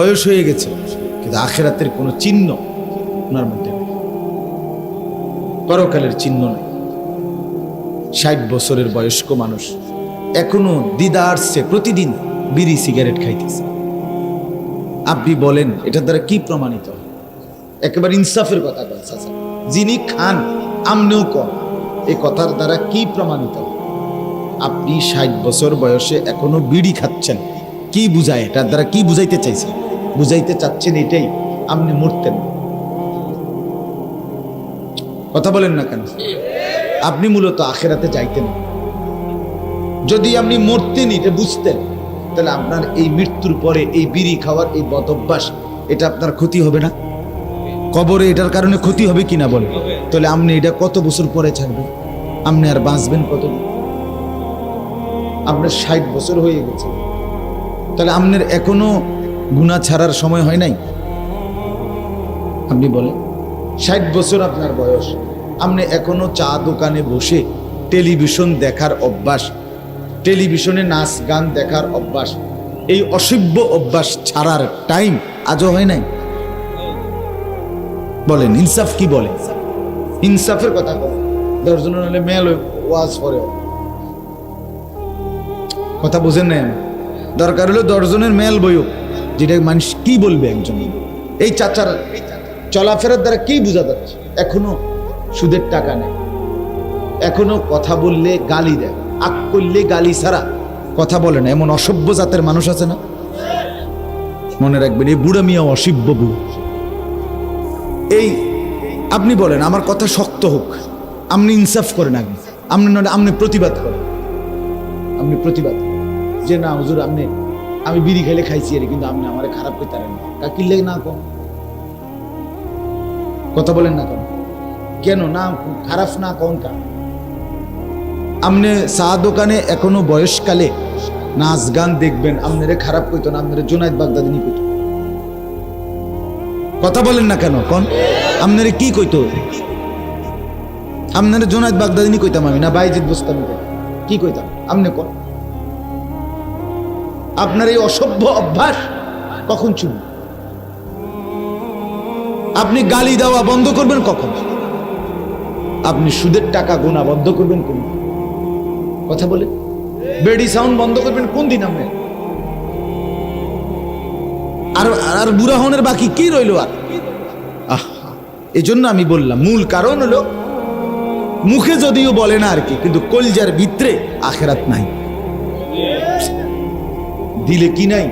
বয়স হয়ে গেছে, কিন্তু আখিরাতের কোনো চিহ্ন ওনার মধ্যে নেই, পরকালের চিহ্ন নেই। 60 বছরের বয়স্ক মানুষ এখনো দিদারসে প্রতিদিন বিড়ি সিগারেট খাইতেছে। আপনি বলেন এটা দ্বারা কি প্রমাণিত? একেবারে ইনসাফের কথা বলছে, যিনি খান আমনেও কম, এই কথার দ্বারা কি প্রমাণিত? আপনি 60 বছর বয়সে এখনো বিড়ি খাচ্ছেন, কি বুঝায়? এটার দ্বারা কি বুঝাইতে চাইছেন? বুঝাইতে চাচ্ছেন এটাই আপনি মরতেন। কথা বলেন না কেন? আপনি মূলত আখিরাতে যাইতেন। যদি আপনি মরতেন এটা বুঝতেন, তাহলে আপনার এই মৃত্যুর পরে এই বিড়ি খাওয়ার এই বদ অভ্যাস, এটা আপনার ক্ষতি হবে না? কবরে এটার কারণে ক্ষতি হবে কিনা বলে? তাহলে আপনি এটা কত বছর পরে ছাড়বেন? আপনি আর বাঁচবেন কতদিন? আপনার 60 বছর হয়ে গেছে, তাহলে আপনার এখনো গুনাহ ছাড়ার সময় হয় নাই? আপনি বলেন 60 বছর আপনার বয়স, আপনি এখনো চা দোকানে বসে টেলিভিশন দেখার অভ্যাস, টেলিভিশনে নাচ গান দেখার অভ্যাস, এই অসভ্য অভ্যাস ছাড়ার টাইম আজও হয় নাই? বলেন ইনসাফ কি বলে? ইনসাফের কথা বলেন। 10 জন হলে মেল ওয়াজ করে, কথা বুঝেন না? দরকার হলো 10 জনের মেল বইও, যেটা মানুষ কি বলবে একজন। এই চাচার চলাফেরার দ্বারা কি বোঝা যাচ্ছে? এখনো সুদের টাকা নেয়, এখনো কথা বললে গালি দেয়, আগ করলে গালি ছাড়া কথা বলে না, এমন অসভ্য জাতের মানুষ আছে না? মনে রাখবেন, এই বুড়া মিয়া অসভ্য বুড়ো। এই আপনি বলেন আমার কথা শক্ত হোক, আপনি ইনসাফ করেন আগে, আপনি নয় আপনি প্রতিবাদ করেন। আপনি প্রতিবাদ যে না হুজুর আমি বিড়ি খেলে খাইছি আর, কিন্তু আপনি আমার খারাপ করতে পারেন না, কিনলে না কম কথা বলেন না কেন? কেন না খারাপ না কোন কা? আপনি চা দোকানে এখনো বয়সকালে নাচ গান দেখবেন, আপনারে খারাপ কইতো না, আপনারে জুনায়েদ বাগদাদি নি কইতো। কথা বলেন না কেন? কোন আপনারে কি কইতো? আপনারে জুনায়েদ বাগদাদি নি কইতাম আমি, না বাইজিদ বুস্তামি কি কইতাম? আপনি কোন? আপনার এই অসভ্য অভ্যাস কখন চুল? আপনি গালি দেওয়া বন্ধ করবেন কখন? আপনি সুদের টাকা গোনা বন্ধ করবেন কোন? কথা বলে বেডি সাউন্ড বন্ধ করবেন কোন দিন? আপনি আর বুড়া হনের বাকি কি রইল আর? এই জন্য আমি বললাম মূল কারণ হলো মুখে যদিও বলে না আর কি, কিন্তু কলজার ভিতরে আখিরাত নাই। দিলে কি নাই?